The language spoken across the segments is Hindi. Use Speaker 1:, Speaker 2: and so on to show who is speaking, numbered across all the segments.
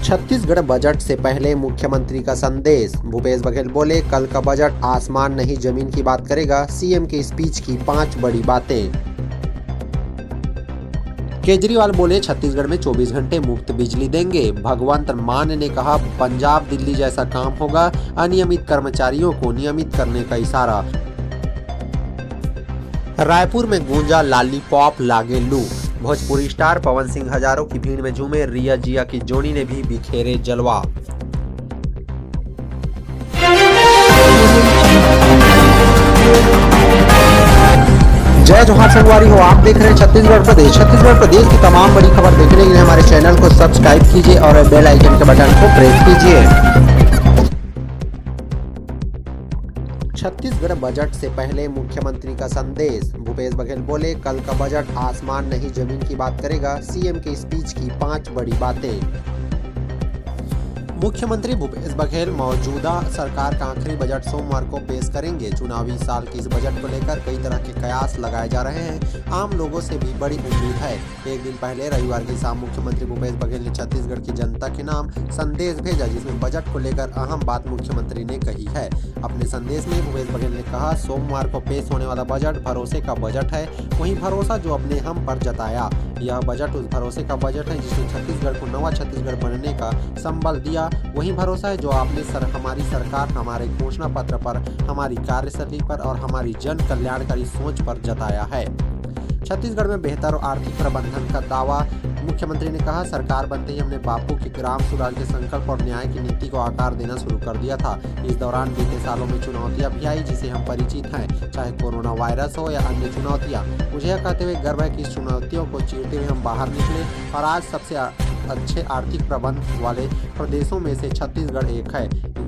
Speaker 1: छत्तीसगढ़ बजट से पहले मुख्यमंत्री का संदेश। भूपेश बघेल बोले, कल का बजट आसमान नहीं जमीन की बात करेगा। सीएम के स्पीच की 5 बड़ी बातें। केजरीवाल बोले, छत्तीसगढ़ में 24 घंटे मुफ्त बिजली देंगे। भगवंत मान ने कहा, पंजाब दिल्ली जैसा काम होगा। अनियमित कर्मचारियों को नियमित करने का इशारा। रायपुर में गूंजा लॉलीपॉप लागे लू। भोजपुरी स्टार पवन सिंह हजारों की भीड़ में झूमे। रिया जिया की जोड़ी ने भी बिखेरे जलवा। जय जोहार संगवारी हो, आप देख रहे हैं छत्तीसगढ़ प्रदेश। छत्तीसगढ़ प्रदेश की तमाम बड़ी खबर देखने के लिए हमारे चैनल को सब्सक्राइब कीजिए और बेल आइकन के बटन को प्रेस कीजिए। छत्तीसगढ़ बजट से पहले मुख्यमंत्री का संदेश। भूपेश बघेल बोले, कल का बजट आसमान नहीं जमीन की बात करेगा। सीएम के स्पीच की 5 बड़ी बातें। मुख्यमंत्री भूपेश बघेल मौजूदा सरकार का आखिरी बजट सोमवार को पेश करेंगे। चुनावी साल के इस बजट को लेकर कई तरह के कयास लगाए जा रहे हैं। आम लोगों से भी बड़ी उम्मीद है। एक दिन पहले रविवार की शाम मुख्यमंत्री भूपेश बघेल ने छत्तीसगढ़ की जनता के नाम संदेश भेजा, जिसमें बजट को लेकर अहम बात मुख्यमंत्री ने कही है। अपने संदेश में भूपेश बघेल ने कहा, सोमवार को पेश होने वाला बजट भरोसे का बजट है। वही भरोसा जो अपने हम पर जताया, यह बजट उस भरोसे का बजट है जिसने छत्तीसगढ़ को नवा छत्तीसगढ़ बनने का संबल दिया। वही भरोसा है जो आपने हमारी सरकार हमारे घोषणा पत्र पर, हमारी कार्यशैली पर और हमारी जन कल्याणकारी सोच पर जताया है। छत्तीसगढ़ में बेहतर आर्थिक प्रबंधन का दावा। मुख्यमंत्री ने कहा, सरकार बनते ही हमने बापू के ग्राम सुराज के संकल्प और न्याय की नीति को आकार देना शुरू कर दिया था। इस दौरान बीते सालों में चुनौतियां भी आई जिसे हम परिचित हैं, चाहे कोरोना वायरस हो या अन्य चुनौतियां। मुझे यह कहते हुए गर्व है कि इस चुनौतियों को चीरते हुए हम बाहर निकले और आज सबसे अच्छे आर्थिक प्रबंध वाले प्रदेशों में से छत्तीसगढ़ एक है।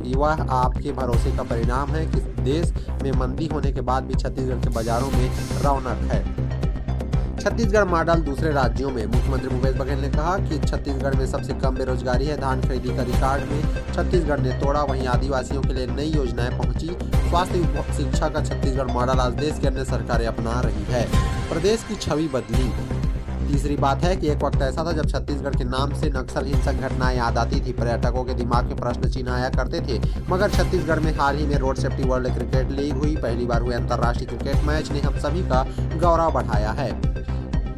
Speaker 1: यह आपके भरोसे का परिणाम है कि देश में मंदी होने के बाद भी छत्तीसगढ़ के बाजारों में रौनक है। छत्तीसगढ़ मॉडल दूसरे राज्यों में। मुख्यमंत्री भूपेश बघेल ने कहा कि छत्तीसगढ़ में सबसे कम बेरोजगारी है। धान खरीदी का रिकॉर्ड में छत्तीसगढ़ ने तोड़ा। वहीं आदिवासियों के लिए नई योजनाएं पहुंची। स्वास्थ्य शिक्षा का छत्तीसगढ़ मॉडल आज देश की अन्य सरकारें अपना रही है। प्रदेश की छवि बदली। तीसरी बात है कि एक वक्त ऐसा था जब छत्तीसगढ़ के नाम से नक्सल हिंसक घटनाएं याद आती थी। पर्यटकों के दिमाग में प्रश्न चिन्ह आया करते थे। मगर छत्तीसगढ़ में हाल ही में road safety world cricket league हुई। पहली बार हुए अंतर्राष्ट्रीय क्रिकेट मैच ने हम सभी का गौरव बढ़ाया है।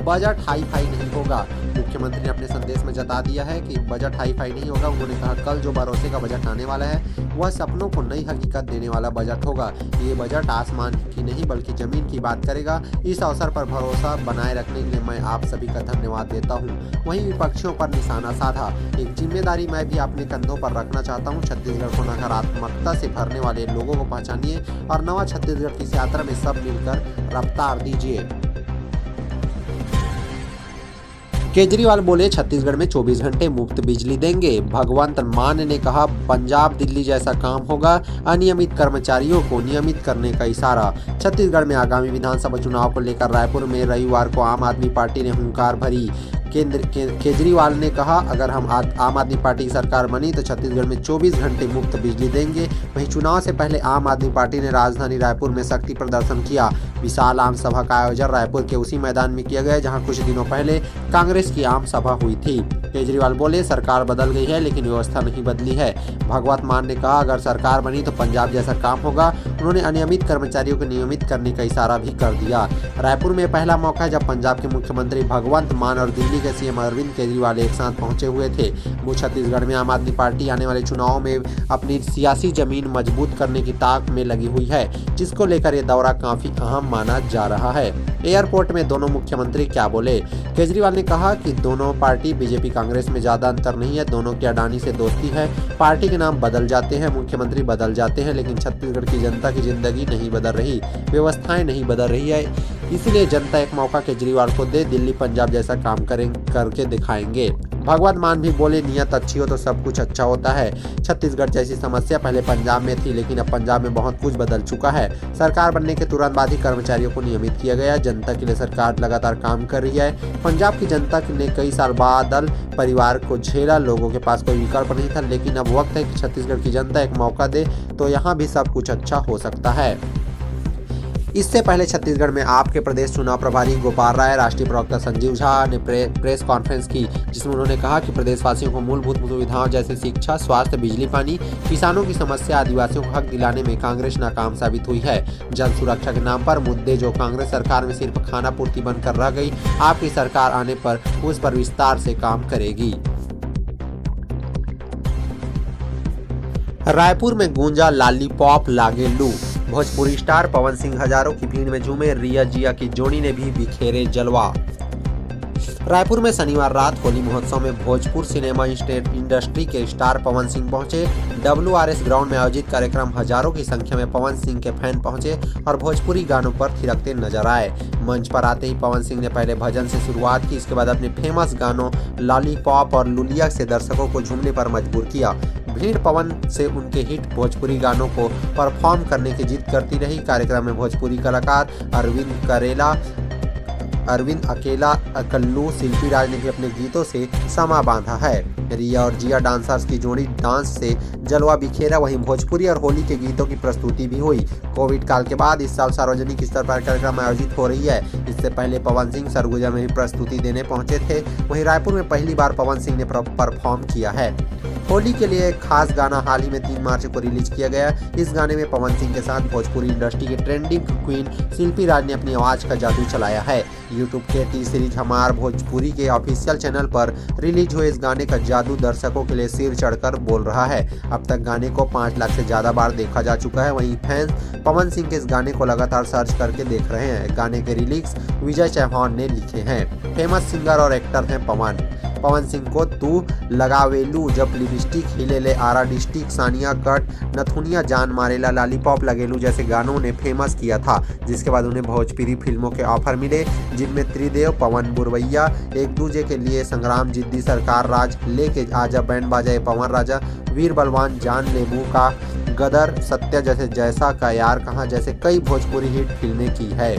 Speaker 1: बजट हाई फाई नहीं होगा। मुख्यमंत्री ने अपने संदेश में जता दिया है कि बजट हाई फाई नहीं होगा। उन्होंने कहा, कल जो भरोसे का बजट आने वाला है वह सपनों को नई हकीकत देने वाला बजट होगा। ये बजट आसमान की नहीं बल्कि जमीन की बात करेगा। इस अवसर पर भरोसा बनाए रखने के लिए मैं आप सभी का धन्यवाद देता हूँ। वहीं विपक्षियों पर निशाना साधा। एक जिम्मेदारी मैं भी अपने कंधों पर रखना चाहता हूँ। छत्तीसगढ़ को नकारात्मकता से भरने वाले लोगों को पहचानिए और नवा छत्तीसगढ़ की इस यात्रा में सब मिलकर रफ्तार दीजिए। केजरीवाल बोले, छत्तीसगढ़ में 24 घंटे मुफ्त बिजली देंगे। भगवंत मान ने कहा, पंजाब दिल्ली जैसा काम होगा। अनियमित कर्मचारियों को नियमित करने का इशारा। छत्तीसगढ़ में आगामी विधानसभा चुनाव को लेकर रायपुर में रविवार को आम आदमी पार्टी ने हुंकार भरी। केजरीवाल ने कहा, अगर हम आम आदमी पार्टी की सरकार बनी तो छत्तीसगढ़ में 24 घंटे मुफ्त बिजली देंगे। वहीं चुनाव से पहले आम आदमी पार्टी ने राजधानी रायपुर में शक्ति प्रदर्शन किया। विशाल आम सभा का आयोजन रायपुर के उसी मैदान में किया गया जहां कुछ दिनों पहले कांग्रेस की आम सभा हुई थी। केजरीवाल बोले, सरकार बदल गई है लेकिन व्यवस्था नहीं बदली है। भगवंत मान ने कहा, अगर सरकार बनी तो पंजाब जैसा काम होगा। उन्होंने अनियमित कर्मचारियों को नियमित करने का इशारा भी कर दिया। रायपुर में पहला मौका है जब पंजाब के मुख्यमंत्री भगवंत मान और दिल्ली के सीएम अरविंद केजरीवाल एक साथ पहुंचे हुए थे। वो छत्तीसगढ़ में आम आदमी पार्टी आने वाले चुनावों में अपनी सियासी जमीन मजबूत करने की ताक में लगी हुई है, जिसको लेकर ये दौरा काफी अहम माना जा रहा है। एयरपोर्ट में दोनों मुख्यमंत्री क्या बोले। केजरीवाल ने कहा कि दोनों पार्टी बीजेपी कांग्रेस में ज्यादा अंतर नहीं है। दोनों की अडानी से दोस्ती है। पार्टी के नाम बदल जाते हैं, मुख्यमंत्री बदल जाते हैं, लेकिन छत्तीसगढ़ की जनता की जिंदगी नहीं बदल रही, व्यवस्थाएं नहीं बदल रही है। इसलिए जनता एक मौका केजरीवाल को दे, दिल्ली पंजाब जैसा काम करके दिखाएंगे। भगवंत मान भी बोले, नियत अच्छी हो तो सब कुछ अच्छा होता है। छत्तीसगढ़ जैसी समस्या पहले पंजाब में थी, लेकिन अब पंजाब में बहुत कुछ बदल चुका है। सरकार बनने के तुरंत बाद ही कर्मचारियों को नियमित किया गया। जनता के लिए सरकार लगातार काम कर रही है। पंजाब की जनता ने कई साल बादल परिवार को झेला। लोगों के पास कोई विकल्प नहीं था, लेकिन अब वक्त है कि छत्तीसगढ़ की जनता एक मौका दे तो यहाँ भी सब कुछ अच्छा हो सकता है। इससे पहले छत्तीसगढ़ में आपके प्रदेश चुनाव प्रभारी गोपाल राय, राष्ट्रीय प्रवक्ता संजीव झा ने प्रेस कॉन्फ्रेंस की, जिसमें उन्होंने कहा कि प्रदेशवासियों को मूलभूत सुविधाओं जैसे शिक्षा, स्वास्थ्य, बिजली, पानी, किसानों की समस्या, आदिवासियों को हक दिलाने में कांग्रेस नाकाम साबित हुई है। जल सुरक्षा के नाम पर मुद्दे जो कांग्रेस सरकार में सिर्फ खाना पूर्ति बनकर रह गई, आपकी सरकार आने पर उस पर विस्तार से काम करेगी। रायपुर में गूंजा लॉलीपॉप लागेलू, भोजपुरी स्टार पवन सिंह हजारों की भीड़ में झूमे, रिया जिया की जोड़ी ने भी बिखेरे जलवा। रायपुर में शनिवार रात होली महोत्सव में भोजपुर सिनेमा इंडस्ट्री के स्टार पवन सिंह पहुंचे। WRS ग्राउंड में आयोजित कार्यक्रम हजारों की संख्या में पवन सिंह के फैन पहुंचे और भोजपुरी गानों पर थिरकते नजर आए। मंच पर आते ही पवन सिंह ने पहले भजन से शुरुआत की, इसके बाद अपने फेमस गानों लॉलीपॉप और लुलिया से दर्शकों को झूमने पर मजबूर किया। भीड़ पवन से उनके हिट भोजपुरी गानों को परफॉर्म करने की जिद करती रही। कार्यक्रम में भोजपुरी कलाकार अरविंद अकेला, कल्लू, शिल्पी राज ने भी अपने गीतों से समा बांधा है। रिया और जिया डांसर्स की जोड़ी डांस से जलवा बिखेरा। वहीं भोजपुरी और होली के गीतों की प्रस्तुति भी हुई। कोविड काल के बाद इस साल सार्वजनिक स्तर पर कार्यक्रम आयोजित हो रही है। इससे पहले पवन सिंह सरगुजा में भी प्रस्तुति देने पहुंचे थे। वहीं रायपुर में पहली बार पवन सिंह ने परफॉर्म किया है। होली के लिए एक खास गाना हाल ही में 3 मार्च को रिलीज किया गया। इस गाने में पवन सिंह के साथ भोजपुरी इंडस्ट्री के ट्रेंडिंग क्वीन शिल्पी राज ने अपनी आवाज का जादू चलाया है। यूट्यूब के टी सीरीज हमार भोजपुरी के ऑफिशियल चैनल पर रिलीज हुए इस गाने का जादू दर्शकों के लिए सिर चढ़कर बोल रहा है। अब तक गाने को 5 लाख से ज्यादा बार देखा जा चुका है। वहीं फैंस पवन सिंह के इस गाने को लगातार सर्च करके देख रहे हैं। गाने के लिरिक्स विजय चौहान ने लिखे हैं। फेमस सिंगर और एक्टर हैं पवन सिंह को तू लगावेलू, जब लिपस्टिक हिले ले आरा डिस्ट्रिक्ट, सानिया कट, नथुनिया जान मारेला, लॉलीपॉप लगेलू जैसे गानों ने फेमस किया था, जिसके बाद उन्हें भोजपुरी फिल्मों के ऑफर मिले, जिनमें त्रिदेव, पवन बुरवैया, एक दूजे के लिए संग्राम, जिद्दी सरकार, राज, लेके आजा, बैंड बाजा पवन राजा, वीर बलवान, जान लेबू का, गदर, सत्य जैसे, जैसा का यार कहाँ जैसे कई भोजपुरी हिट फिल्में की है।